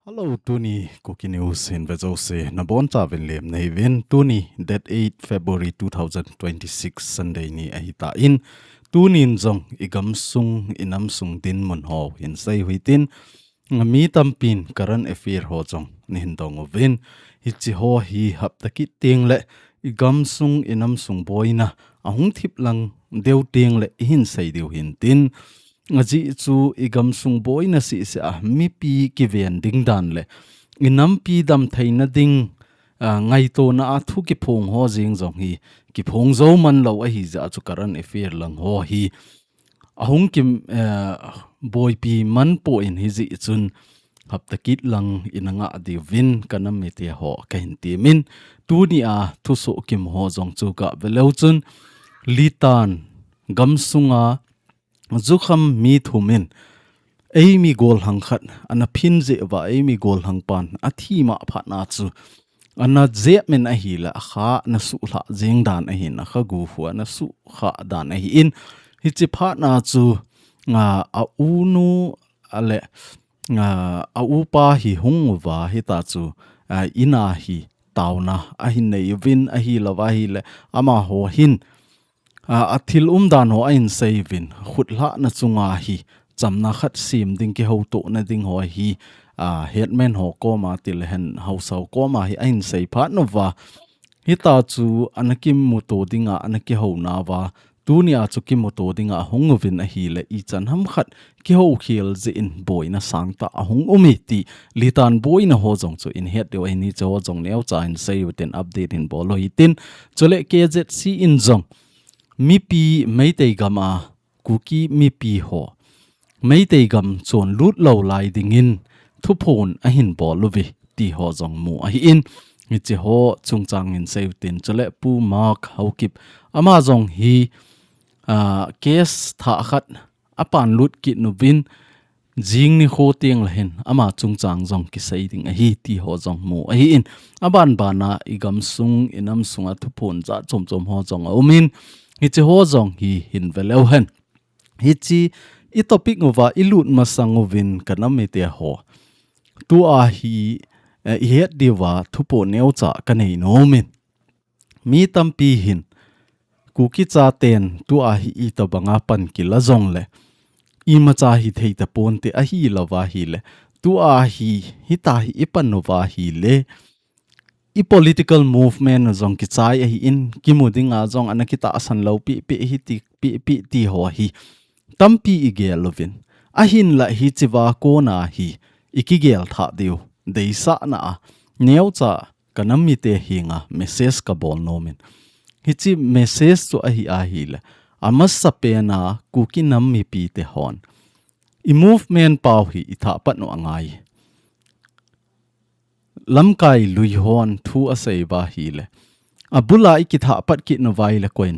Hello, Tuni Cookie News in Vezose, Nabonta Vinlem Navin, Tuni, that 8 February 2026, Sunday ni ahita in, Tunin Zong, Igam Sung, Inam Sung Din Mun Ho, in Say Huitin, MITE Pin, Current Affair Ho Zong, Nindong of Vin, Hitchi Ho Hi Hap the Kit Ting Le, Igam Sung, Inam Sung Boyna, a Hung Tip Lang, Deu Ting Le, Hin Say Deu Hin Tin. Ngaji chu igam sung boy na si sa mi pi kiven ding dan le inam pi dam thaina ding ngai to na thu ki phong ho jing jong hi ki phong zo man lo a hi za chu karan affair lang ho hi ahung kim boy pi man po in hi ji chun hap takit lang inanga di vin kanam me te ho kain ti min tu ni a thu so kim ho jong chu ka velo chun litan gam sunga Zukham mi thumin Amy gol hang khat ana phin je wa Amy gol hang pan athi ma pha na chu ana je men a hi la kha na su hla jeng dan a hin na kha gu hu na su kha dan a hi in hi chi pha na chu nga a u nu ale nga a u pa hi hung wa hi ta chu ina hi tauna a hin nei vin a hi lawa hi le ama ho hin athil dan ho ain savin khutla na chunga hi chamna khat sim ding ki ho to na ding ho hi headman ho ko ma til hen hausau ko ma hi ain sei pha no wa hi ta chu anakim mu to dinga anaki ho na wa tunia chu ki mu to dinga hongvin a hi le I chan ham khat ki ho khil je in boy na sangta ahung umi ti litan boy na ho jong chu in head de ni cho jong neu cha in sei ten update in bolo hitin chole KZC in jong mi pi MITE gama kuki mi pi ho MITE gam chon lut lo lai dingin thu phon a hin bol luvi ti ho jong mu a hi in mi che ho chungchang in seitin chole pu mark haukip ama jong hi case tha khat apan lut ki nuvin jing ni kho tiang Lhen ama chungchang jong ki sei ding a hi ti ho jong mu a hi in aban bana igam sung inam sunga thu phon cha chom chom ho jong omin hi chi ho jong hi hin velo hen hi chi I topic ngova ilut masangovin kanam te ho tu a hi het diwa thupo neu cha kanei nomin mi tampi hin kuki cha ten tu a hi I Tobanga pan kila jong le I ma cha hi thei ta pon te a hi lawa hi le tu a hi hita hi ipan nova hi le I political movement jong ki chai hi in kimudinga jong anakita asan lo pi ti ho hi tampi igel lovin ahin la hi chiwa ko na hi ikigel tha deu deisa na neu cha kanami te hinga message ka bol nomin hi chi message to a hi le amas sapena kuki nam mi pi te hon I movement pau hi itha pat no angai Lamkai lui hon thu a sei ba hi le abula ikitha pat ki no vai le coin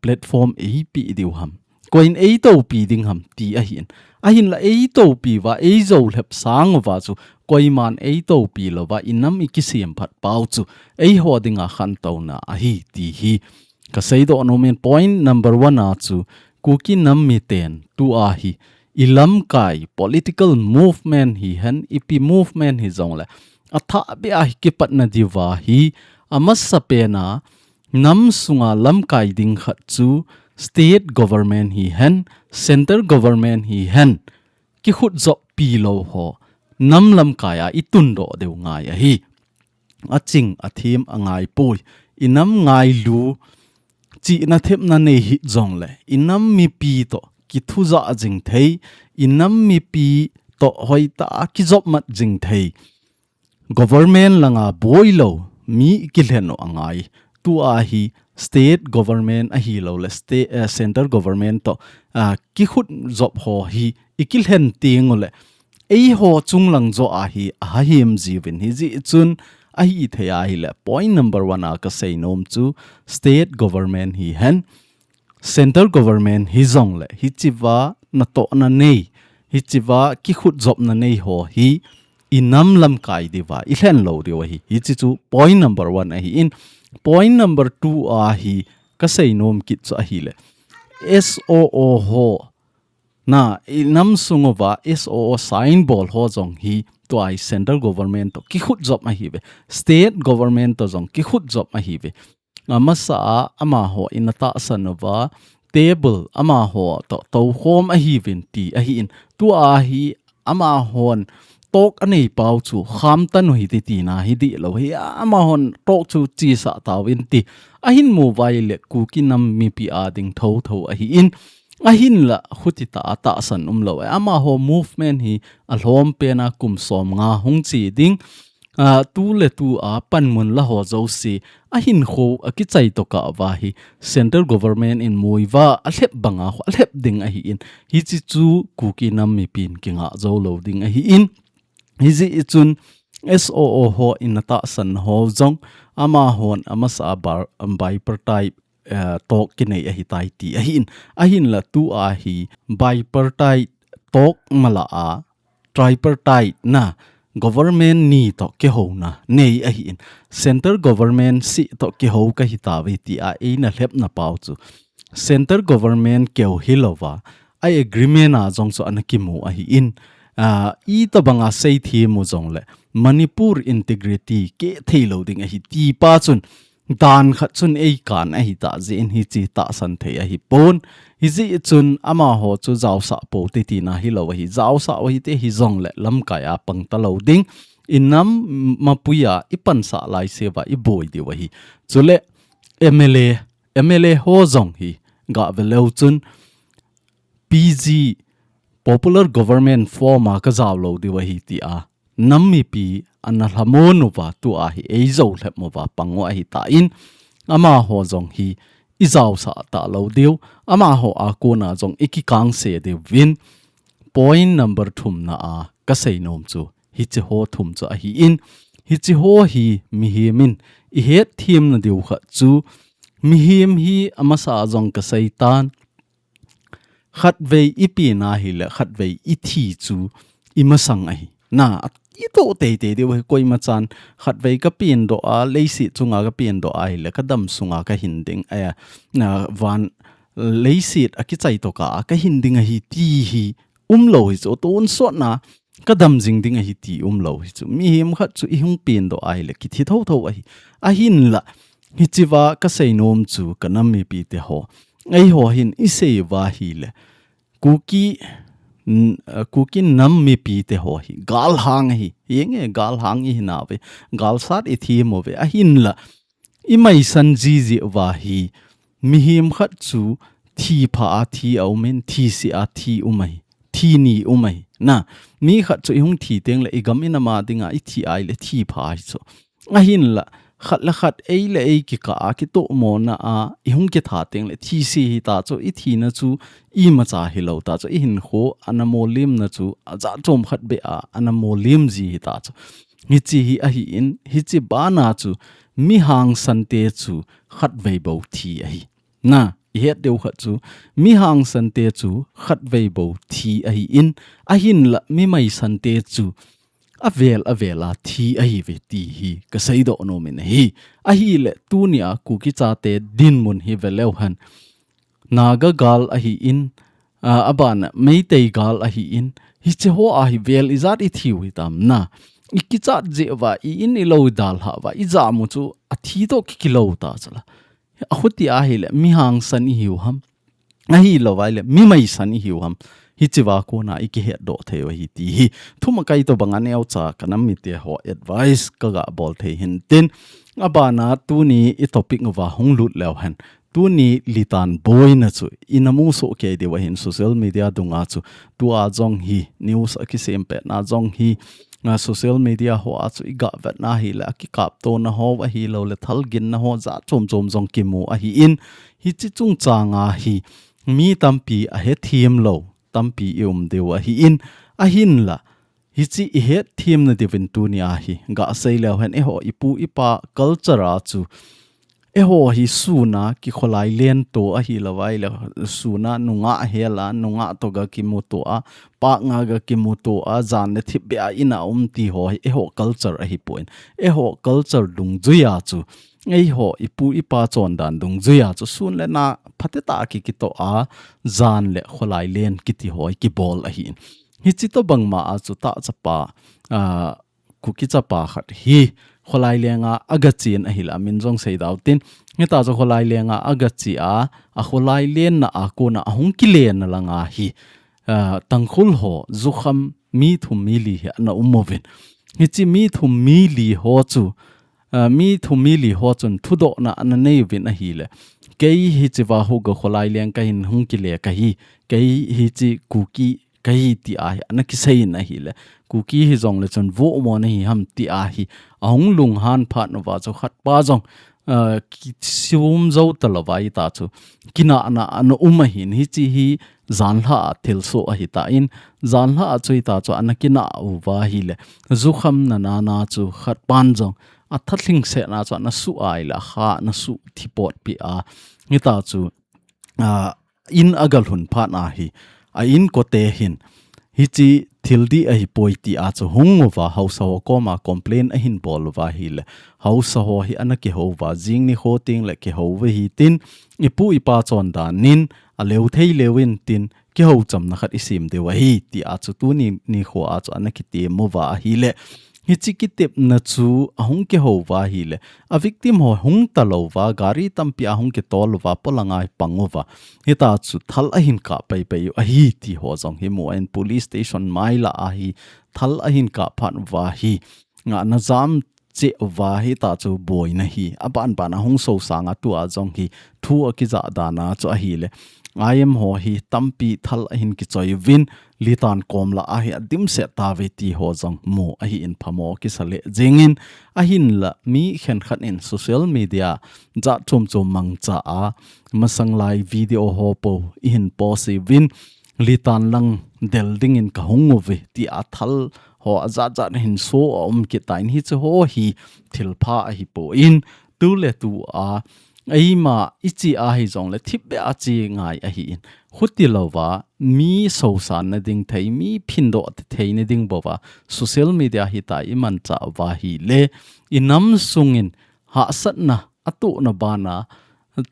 platform e pi diu ham coin e to pi ding ham ti a hin la e to pi wa e zo lep sang wa chu koi man e to pi lo wa inam ikisiam phat pau chu e ho dinga khan to na a hi ti hi ka sei do no men point number 1 a chu kuki nam mi ten tu a hi ilam kai political movement hi han ipi movement hi zong le atha be a ki pat na diwa hi amas sapena nam sunga lamkai ding khat chu state government hi hen center government hi hen ki khut zo pi lo ho nam lamkai a itun do deu ngai a hi aching athim angai poi inam ngai lu chi na thep na nei hi zong le inam mi pi to ki thu za jing thei inam mi pi to hoita ki job mat jing thei government langa boilo mi kilheno angai tu a hi state government a hi lo le state center government to ki khut job ho hi ikilhen ting le ei ho chunglang zo a hi a him jiwin hi ji chun a hi thea hi le point number 1 a ka sei nom chu state government hi hen center government hi zong le hi chiwa na to na nei hi chiwa ki khut job na nei ho hi inam lamkai diwa Lhen lo diwa hi chi chu point number 1 a hi in point number 2 a hi ka sei nom kit chu a hi le SOO ho na inam sungova SOO sign ball ho jong hi to ai central government to ki khut job ma hi ve state government to jong ki khut job ma hi ve amasa ama ho inata sanova table ama ho to home a hi vin ti a hi in tu a hi ama hon tok anei pau chu kham tan hi ti na hi di lo hi ama hon tok chu chi sa tawin ti a hin mobile ku ki nam mi pi a ding tho a hi in a hin la khutita ta san lo ama ho movement hi a hlom pe na kum som nga hung chi ding tu le tu a pan mun la ho zo si a hin kho a ki chai to ka wa hi central government in muiwa a hlep banga a hlep ding a hi in hi chi chu ku ki nam mi pin ki nga zo lo ding a hi in hi ji chun SOO ho in ta san ho zong ama hon ama sa bar bai per type tok ki nei a hi tai ti a hin la tu a hi bai per type tok mala a tripartite na government ni to ke ho na nei a hin center government si to ke ho ka hi ta ve ti a na hlep na pau chu center government keu hilova ai agreement a jong so anakimu a hi in I ta banga sei thi mu jong le Manipur integrity ke thailo ding a hi ti pa chun dan khat chun ei kan a hi ta jin hi chi ta san the a hi pon hi ji chun ama ho chu jaw sa po te ti na hi lo hi jaw sa wa hi te hi zong le lamkai a pang ta lo ding inam mapuya ipan sa lai se wa I boy di wa hi chule MLA ho zong hi ga velo chun PG popular government form ka jaw lo di wa hi ti a nammi pi analhamonu wa tu a hi eizo hlep mo wa pango a hi ta in ama ho zong hi izaw sa ta lo diu ama ho a ko na zong iki kang se de win point number thum na a ka sei nom chu hi chi ho thum chu a hi in hi chi ho hi mihemin I het thim na diu kha chu mihem hi ama sa zong ka sei tan khat vei ipi na hi le khat vei I thi chu imasang a hi na ito te de koi ma chan khat vei ka pin do a leisi chunga ka pin do ai le ka dam sunga ka hinding a na van leisi a ki chai to ka hinding a hi ti hi lo hi so ton so na ka dam jing ding a hi ti lo hi chu mi him khat chu I hung pin do ai le ki thi tho a hin la hi chiwa ka sei nom chu ka nam mi pi te ho ai ho hin I sei wa hi le kuki nam mi pi te ho hi gal hang hi yenge gal hang hi na ve gal sat I thi mo ve a hin la I mai san ji wa hi mi him khat chu thi pha a thi au men thi si a thi umai thi ni umai na mi khat chu hung thi teng le igam ina ma dinga I thi ai le thi pha hi so a hin la khat ei le ei ki ka ki to mo na a I hung ki tha teng le thi si hi ta chu I thi na chu I ma cha hi lo ta chu I hin kho anamolim na chu aja chom khat be a anamolim ji hi ta chu hi chi hi a hi in hi chi ba na chu mi hang san te chu khat vei bo thi a hi na I het deu khat chu mi hang san te chu khat vei bo thi a hi in a hin la mi mai san te chu avela thi a hi ve ti hi ka sei do no min hi a hi le tu nia ku ki cha te din mun hi veleu han naga gal a hi in aban MITE gal a hi in hi che ho a hi vel izat I thiu hi tam na ki cha je wa I in I lo dal ha wa I za mu chu a thi to ki lo ta chala a khuti a hi le mi hang san I hiu ham a hi lo wa le mi mai san I hiu ham hi chiwa ko na I ki he do the wa hi ti hi thuma kai to banga ne au cha kanam mi te ho advice ka ga bol the hin tin abana tu ni I topic wa hong lut lew han tu ni litan boy na chu inamu so ke de wa hin social media dunga chu tu a jong hi news a ki sem pe na jong hi na social media ho a chu I ga vet na hi la ki kap to na ho wa hi lo le thal gin na ho za chom jong ki mu a hi in hi chi chung changa hi mi tampi a he thim lo tampi dewa hi in a hin la hi chi I het thim na divin tu ni a hi ga sei lew hen ho ipu ipa culture a chu ho hi suna ki kholai len to a hi lawai la suna nunga hela nunga to ga ki mu to a pa nga ga ki mu to a jan ne thi bia ina ti ho culture a hi point ho culture dung juya chu ei ho ipu ipa chon dan dung zuya chu sun le na phateta ki to a zan le kholai len kiti hoi ki bol a hin hi chi to bang ma a chu ta chapa kuki chapa khat hi kholai lenga agachin a hil amin jong sei dautin ngeta zo kholai lenga agachi a kholai len na a ko na hung ki len na langa hi tangkhul ho zukham mi thum mi li na umovin hi chi mi thum mi li ho chu mi thum mi li ho chun thudo na anei vin a hi le kei hi chi wa ho go kholai leng ka hin hung ki le ka hi kei hi chi kuki kai ti a na ki sei na hi le kuki hi jong le chon vo mo na hi ham ti a hi ahung lung han phat no wa cho khat pa jong ki sium zo talawai ta chu kina na an hin hi chi hi zanla thil so a hi ta in zanla chui ta chu an kina u wa hi le zu kham na na chu khat pan jong a thatling se na chu na su ai la kha na su thipot pi a ni ta chu in agal hun phat na hi a in ko te hin hi chi thildi a hi poiti a chu hungwa hausa ho ko ma complain a hin bol wa hi le hausa ho hi anaki ho wa jing ni ho ting le ke ho we hi tin ipu ipa chon da nin a leu thei lewin tin ki ho cham na khat isim de wa hi ti a chu tu ni ho a chu anaki te mo wa hi le hi chi ki tep na chu ahung ke ho wa hi le a victim ho hung ta lo wa gari tampi ahung ke tol wa polanga pangova hi ta chu thal a hin ka pai pai a hi ti ho jong hi mo en police station maila a hi thal a hin ka phan wa hi nga na jam che wa hi ta chu boy na hi aban ban ahung so sanga tu a jong hi thu a ki za da na chu a hi le I am ho hi tampi thal a hin ki choi win litan komla a hi adim se ta ve ti ho jong mo a hi in phamo ki sale jengin a hin la mi khen khat in social media ja chum chum mang cha a masang lai video ho po in posi win litan lang del ding in ka hungu ve ti a thal ho aza ja hin so ki tain hi chu ho hi thilpha a hi po in tu le tu a Aima ichi a hi jong le thip be a chi ngai a hi in khuti lowa mi so san na ding thei mi phindo thei na ding bowa social media hi ta iman cha wa hi le inam sungin ha sat na atu na bana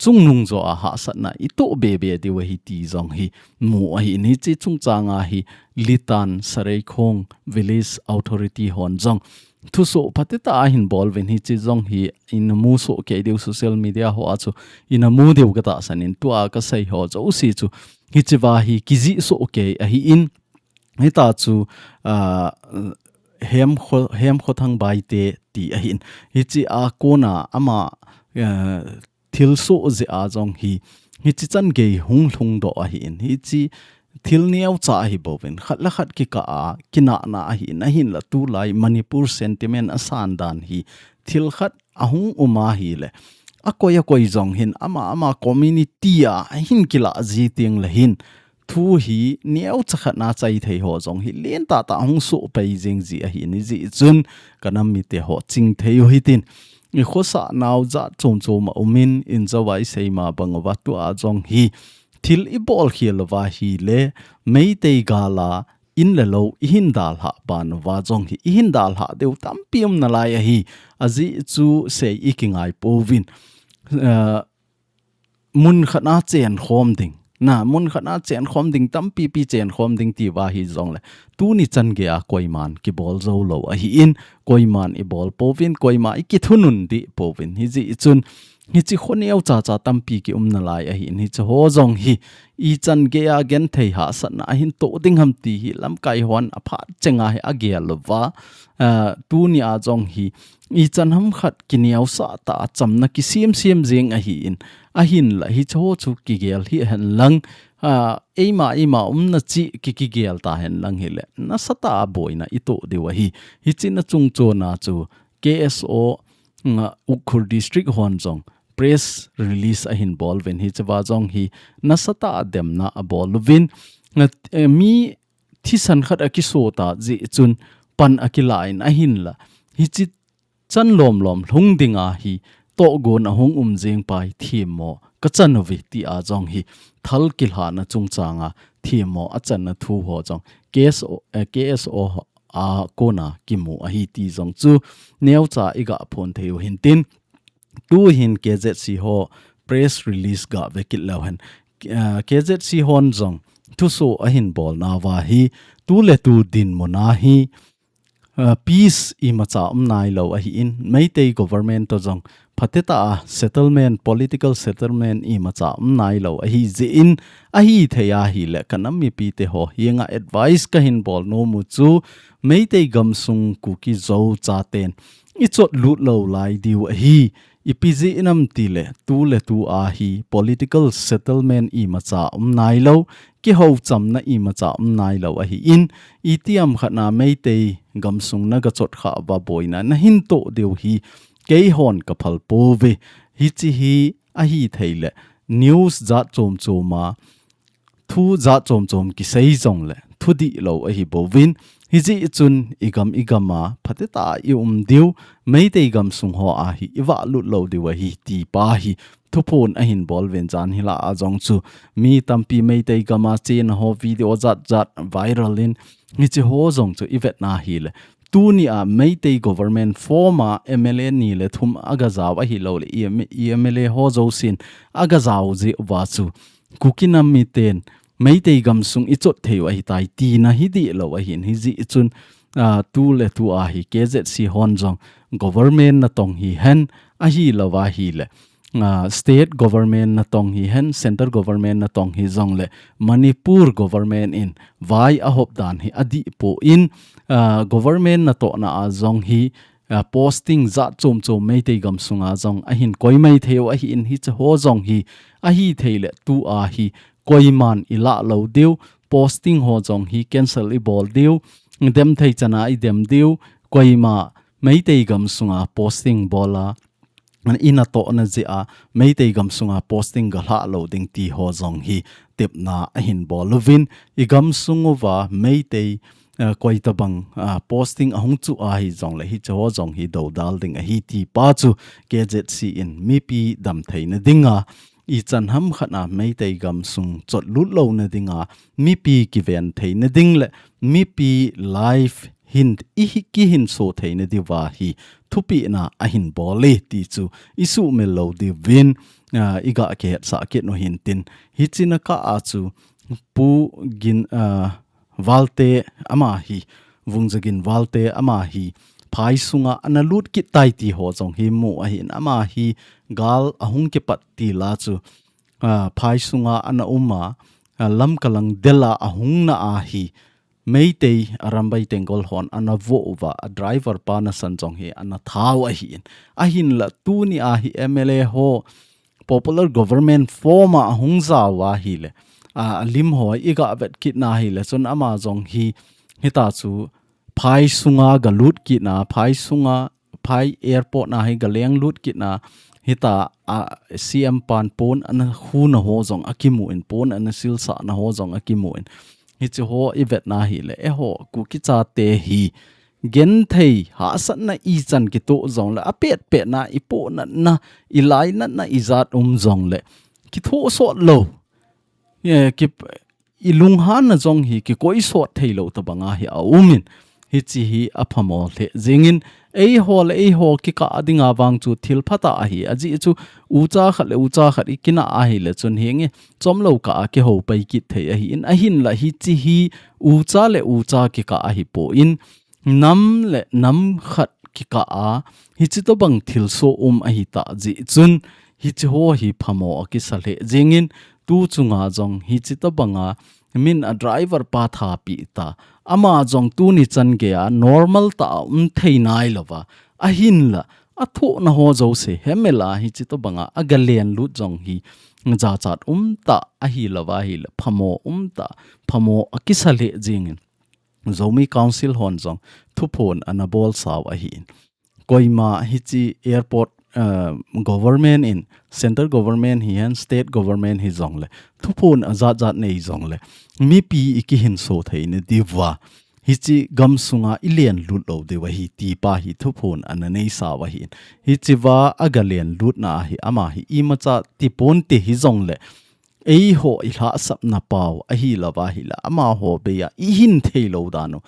chung nung zo a ha sat na ito be be de wa hi ti jong hi mu a hi ni chi chung changa hi litan sarai khong village authority hon jong thu so patita hin bol ven hi chi jong hi in mu so ke de social media ho achu in mu de ga ta sanin tu a ka sai ho zo si chu hi chi wa hi kizi so ke a hi in hi ta chu hem kho thang bai te ti a hin hi chi a kona ama thil so je a jong hi chi chan ge hung hlung do a hi in hi chi thil niau cha hi bovin khatla khat ki ka a kina na hi na hin la tu lai manipur sentiment asan dan hi thil khat ahung uma hi le akoya koi jong hin ama community a hin kila ji ting la hin thu hi niau cha khat na chai thei ho jong hi len ta hung so pai jing ji a hi ni ji chun kanam mi te ho ching thei hi tin i khosa naw za chom chom umin in zawai seima bangwa tu a jong hi thil i bol khiel wa hi le MITE gala in le lo ihin dal ha ban wa jong hi ihin dal ha deu tam piam na lai hi azi chu se ikingai povin mun khana chen khom ding na mun khana chen khom ding tam pi chen khom ding ti wa hi jong le tu ni chan ge a koiman ki bol zo lo a hi in koiman i bol povin koima i ki thunun di povin hi ji chun hi chi khoniau cha tam pi ki na lai a hi ni ho jong hi i chan ge a gen thei ha san na hin to ding ham ti hi lamkai hon a pha chenga hi a ge lova tu ni a jong hi i chan ham khat kiniau sa ta chamna ki sim jeng a hi in a hin la hi cho chu ki gel hi han lang ema na chi ki gel ta hen lang hi le na sata boina i to de wa hi chin na chung cho na chu KSO Ukhur district hon jong press release a hin bol ven hi chawa jong hi nasata dem na a bol vin mi thisan khat a ki so ta ji chun pan akila in a hin la hi chi chan lom hlung dinga hi to gon a hung jeng pai thim mo ka chan vi ti a jong hi thal kil ha na chung changa thim mo a chan na thu ho jong KSO a kona kimu a hi ti jong chu neu cha iga phon theu hin tin tu hin KZC ho press release ga vekit lauhan KZC hon zong tu so ahin bol na wa hi tu le tu din mona hi peace I macha nai lo a hi in MITE government to zong phateta settlement political settlement I macha nai lo a hi ze in a hi theya hi le kanam mi pi te ho hinga advice ka hin bol no mu chu MITE gamsung Kuki-Zo chaten ichot lut lo lai diu a hi ipizi inam tile tu le tu a hi political settlement I macha nai lo ki ho cham na I macha nai lo a hi in itiam khana MITE gamsung na ga chot kha ba boina na hin to deu hi ke hon ka phal po ve hi chi hi a hi theile news za chom choma thu za chom chom ki sei jong le thu di lo a hi bovin hi ji chun igama phateta I diu MITE gamsung ho a hi iwa lut lo diwa hi ti pa hi thupon a hin bol ven jan hila a jong chu mi tampi MITE gama chen ho video zat viral in ni chi ho jong chu ivet na hi le tu ni a MITE government former MLA ni le thum aga zaw a hi lo le MLA ho zo sin aga zaw ji wa chu kukinam mi ten MITE gamsung ichot theu a hi tai ti na hi di lo a hin hi ji chun tu le tu a hi KZC hon jong government na tong hi hen a hi lo wa hi le state government na tong hi hen center government na tong hi zong le Manipur government in vai a hop dan hi adi po in government na to na a zong hi posting za chom MITE gamsunga zong a hin koi mai theu a hi in hi ho zong hi a hi theile tu a hi koi man ila lo deu posting ho zong hi cancel I bol deu dem thei chana I dem deu koi ma MITE gamsunga posting bola an ina to na ji a MITE gamsunga posting ga hla loading ti ho zong hi tip na a hin bolovin I gamsungova MITE koi tabang posting ahung chu a hi zong le hi cho zong hi do dal ding a hi ti pa chu KZC in mi pi dam thei na dinga I chan ham khana MITE gamsung chot lut lo na dinga mi pi ki ven thei na ding le mi pi life hin ki hin so thei na diwa hi thupi na a hin bole ti chu isu me lo di win iga ke sa ke no hin tin hi china ka a chu pu gin walte ama hi wungjagin walte ama hi phai sunga analut ki tai ti ho jong hi mu a hin ama hi gal ahung ke pat ti la chu phai sunga ana uma lam kalang dela ahung na a hi MITE arambai tengol hon ana vo wa driver pa na san jong hi ana thau a hin la tu ni a hi MLA ho popular government form a hung za wa hi le lim ho iga vet kit na hi le chon ama jong hi hita chu phai sunga ga lut ki na phai sunga phai airport na hi ga leng lut ki na hita CM pan pon ana hu na ho jong akimu in pon ana sil sa na ho jong akimu in hi chu ho ivet na hi le ho kuki cha te hi gen thei ha san na I chan ki to zong le apet pe na ipo na ilai na izat zong le ki tho so lo ye ki ilung han na zong hi ki koi so thei lo ta banga hi a umin hi chi hi aphamo le jingin ei ho ki ka adinga wang chu thil phata a hi aji chu ucha khat ikina a hi le chun hinge chomlo ka ke ho pai ki thei a hi in a hin la hi chi hi ucha ki ka a hi po in nam khat ki ka a hi chi to bang thil so a hi ta ji chun hi chi ho hi phamo ki sale jingin tu chunga jong hi chi to banga min a driver pa tha pi ta ama jong tu ni chan ge a normal ta thei nai lova a hin la a tho na ho zo se hemela hi chi to banga agalen lu jong hi ja chat ta a hi lova hi la phamo ta phamo akisale jing zomi council hon jong thupon anabol saw a hi koima hi chi airport government in center government hi and state government hi jong le thupon azat nei jong le mi pi iki hin so thei ne diwa hi chi gam sunga ilian lut lo de wa hi ti pa hi thupon ananei sa wa hi chi wa agalian lut na hi ama hi I macha ti pon te hi jong le ei ho I hla sap na pau a hi lawa hi la ama ho be ya I hin thei lo da no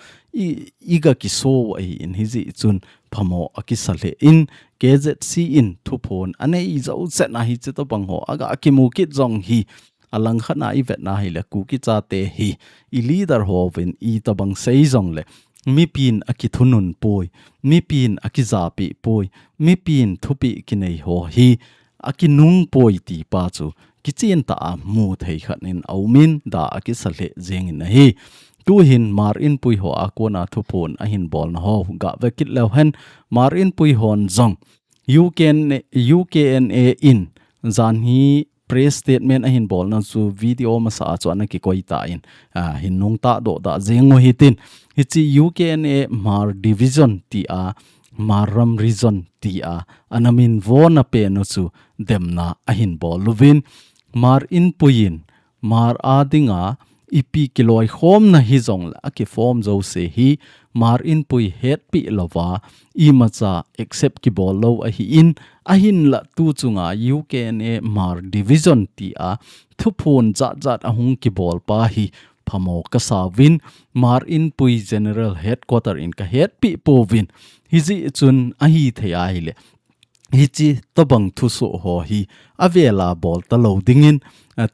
I ga ki so a hi in hi ji chun phamo akisale in KZC in thupon ANEI zo set na hi che to bang ho aga akimu kit jong hi alang khana I vet na hi le Kuki-Zo te hi I leader ho vin I to bang sei jong le mi pin akithunun poi mi pin akizapi poi mi pin thupi kinei ho hi akinung poi ti pa chu kichen ta mu thei khanin aumin da akisale jeng in hi tu hin Hmar Inpui ho akona thupon ahin bol na ho ga vekit lehen Hmar Inpui hon jong UKNA in zan hi press statement ahin bol na chu video masa chu na ki koita in hin nong ta do da zengo hitin hichi UKNA Hmar division ti a Hmaram region ti a anamin vona pe no chu demna ahin bol lovin Hmar Inpuin Hmar adinga ipi kiloi khom na hi zong la ki form zo se hi Hmar Inpui het pi lova I macha accept ki bol lo a hi in ahin la tu chunga UKNA Hmar division ti a thupon zat ahung ki bol pa hi phamo ka sawin Hmar Inpui general headquarter in ka het pi povin hizi chun ahi THEI le hichi Tobang thuso ho hi avela bol ta loadingin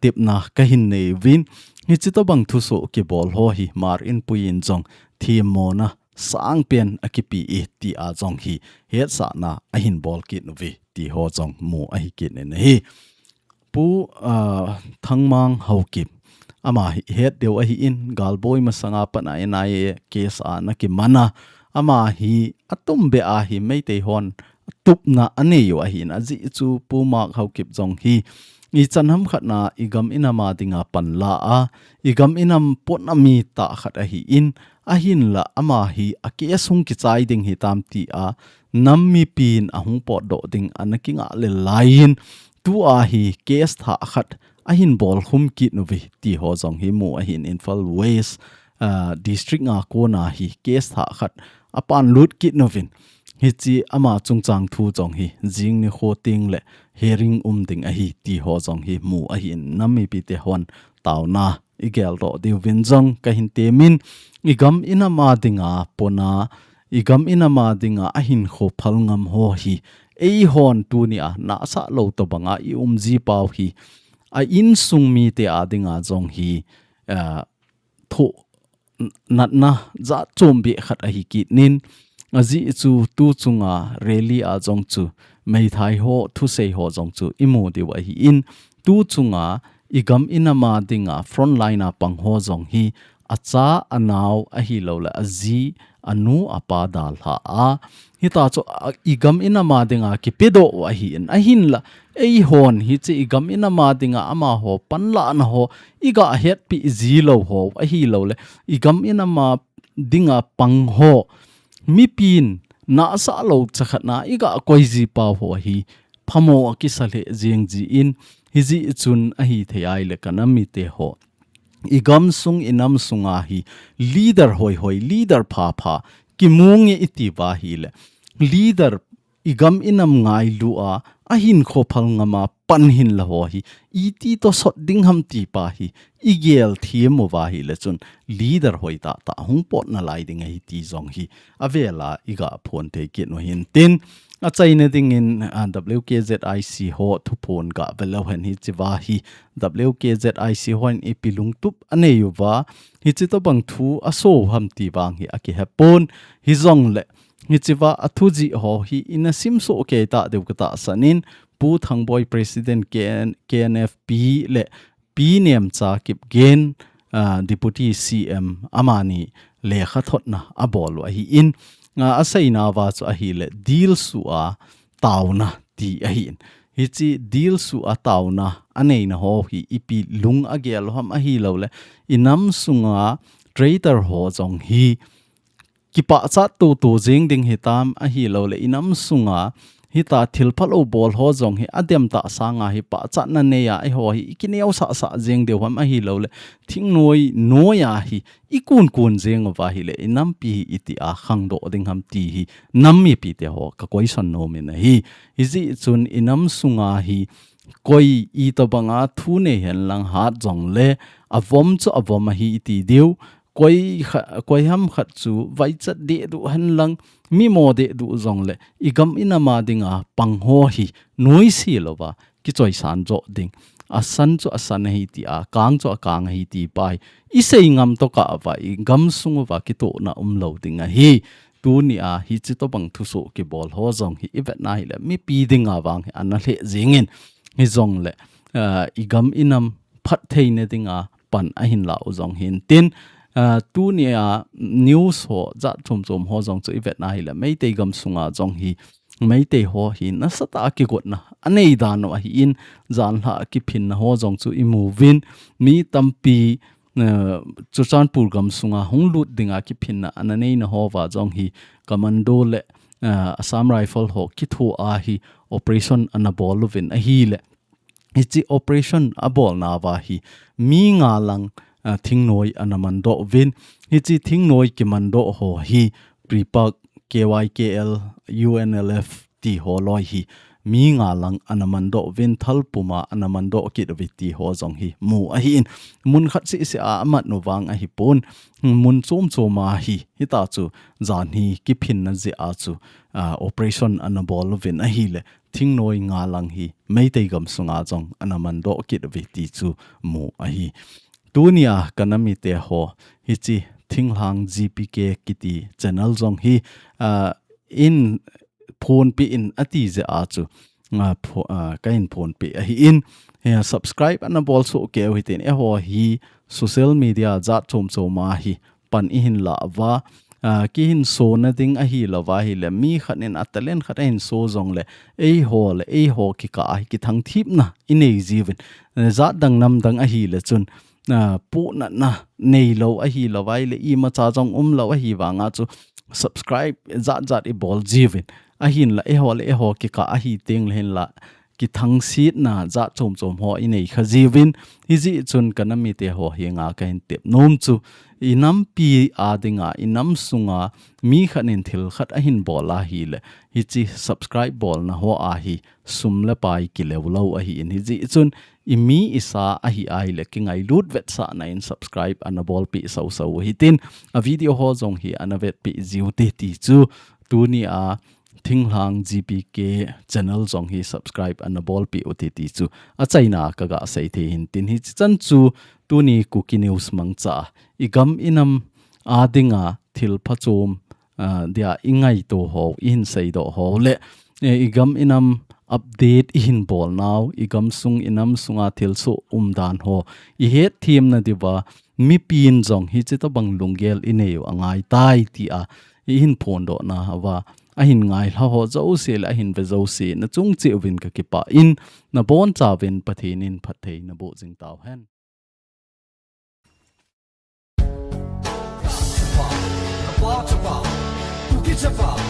tipna kahin nei win hichi Tobang thuso ki bol ho hi Hmar Inpui in jong thimona sang pen akipi ti a jong hi het sa na ahin bol ki novi ti ho jong mu ahi ki ne hi pu thangmang haukip ama het deu ahi in galboy masanga pana ANEI case a na ki mana ama hi atumbe a hi meite hon tupna aneyo ahi na ji chu pu mak haukip jong hi I chanham khatna igam inama dinga panla a igam inam potnami ta khat ahi in ahin la ama hi akiasung ki chai ding hi tam ti a nammi pin ahung pot do ding anakinga le lain tu a hi case tha khat ahin bol khum ki novi ti ho jong hi mu ahin infal west district nga ko na hi case tha khat apan lut ki novin hichi ama chungchang thu jong hi jing ni khoting le hearing ding ahi ti ho jong hi mu ahi nami pi te hon tawna igel ro diu win jong ka hin te min igam inama dinga pona igam inama dinga ahin kho phalngam ho hi ei hon tu ni a na sa lo to banga I ji pau hi a in sung mi te a dinga jong hi tho natna za chombi khat ahi ki nin aji chu tu chunga rally a jong chu mei thai ho thu sei ho jong chu imu diwa hi in tu chunga igam inama dinga front line a pang ho jong hi acha anaw a hi lo la aji anu apa dal ha a hita chu igam inama dinga ki pedo a hi in ahin la ei hon hi chi igam inama dinga ama ho panla na ho iga het pi ji lo ho a hi lo le igam inama dinga pang ho mi pin na sa lo chakhatna iga koizi pa ho hi phamo akisale jeng ji in hiji chun ahi THEI le kana mi te ho igam sung inam sunga hi leader hoi leader pha kimungi iti ba hi le leader igam inam ngai lu a ahin khophal ngama panhin la ho hi iti to sot ding ham ti pa hi igel thiemo wa hi le chun leader hoi ta hung pot na lai ding hi ti jong hi avela iga phone te ki no hin tin a chaina ding in WKZIC ho thu phone ga velo hen hi chiwa hi WKZIC hon ipilung tup aneyu wa hi chi to bang thu aso ham ti wang hi aki hapon hi jong le hi chiwa athuji ho hi ina simso ke ta deukata sanin pu thangboy president KNFP le pnem cha kip gen deputy CM amani le khathotna abol wa hi in asaina wa chu a hi le deal su a tauna ti a hin hi chi deal su a tauna anei na ho hi ipi lung agel ham a hi lo le inam sunga traitor ho jong hi kipa cha tu jing ding hitam a hi lo le inam sunga hita thilphalo bol ho jong hi adem ta sanga hi pa cha na ne ya ho hi kineu sa jeng de hom a hi lo le thing noi noya hi ikun kun jeng wa hi le inam pi iti a khang do ding ham ti hi nammi pi te ho ka question no me na hi izi chun inam sunga hi koi I to banga thu ne hen lang hat jong le avom chu avom hi iti deu quay ham khat chu vai chat de du han lang mi mo de du zong le igam inama dinga pangho hi noisi lova ki choi san jo ding asan chu asan hi ti a kang chu kang hi ti pai isei ngam to ka wa igam sung wa ki to na lo ding a hi tu ni a hi chi to bang thu so ki bol ho zong hi ivet na hi le mi pi ding a wang an na le jingin hi zong le igam inam phat theine dinga pan a hin la zong hin tin tu ni a news ho za chom ho zong chu ivet na hi le mei te gam sunga zong hi mei te ho hi na sata ki got na anei dan no hi in zan la ki phin na ho zong chu i movin mi tampi chu chan pur gam sunga honglut dinga ki phin na ananei na ho wa zong hi commando le Assam rifle ho ki thu a hi operation anabolovin a hi le ichi operation abol na wa hi mi nga lang thingnoi anamando vin ichi thingnoi ki mando ho hi pripak KYKL UNLF ti ho loi hi mi nga lang anamando vin thal puma anamando ki viti ho zong hi mu a hi in mun khat si se a amat no wang a hi pon mun chom choma hi hita chu zan hi ki phin na je a chu operation anabol vin a hi le thingnoi nga lang hi meitei gam sunga jong anamando ki viti chu mu a hi tunia kanami te ho hi chi thinglang GPK kiti channel jong hi in phone pi in ati je a chu kain phone pi hi in subscribe ana bol so ke hitin e ho hi social media za chom choma hi pan i hin la wa ki hin so na ding a hi la wa hi le mi khanin atalen khatin so jong le e ho ki ka ki thang thip na inei jiwin za dang nam dang a hi le chun pu na nei lo a hi lo wai le i ma cha jong lo a hi wanga chu subscribe za i bol jiwin a hin la e ho ki ka a hi teng len la ki thang sit na za chom ho inei khajiwin hi ji chun kanami te ho hi nga ka hin tep nom chu inam pi adinga inam sunga mi khanin thil khat a hin bola hi le hi chi subscribe bol na ho a hi sum le pai ki lewlo a hi in hi ji chun imi isa a hi ai le kingai lut vet sa na in subscribe ana bol pi so hitin a video ho zong hi ana vet pi jiu te ti chu tu ni a thinglang GPK channel zong hi subscribe ana bol pi OTT chu a chaina kaga sei the hin tin hi chan chu tu ni Kuki News mangcha igam inam adinga thil phachom dia ingai to ho in sei do ho le igam inam update in bol now igam sung inam sunga thil so dan ho I het thim na diwa mi pin zong hi che to bang lungel ineu angai tai ti a in phon do na wa a hin ngai la ho zo se la hin ve zo se na chung che win ka ki pa in na bon cha win pathin in phathei na bo jing taw hen Kuki-Zo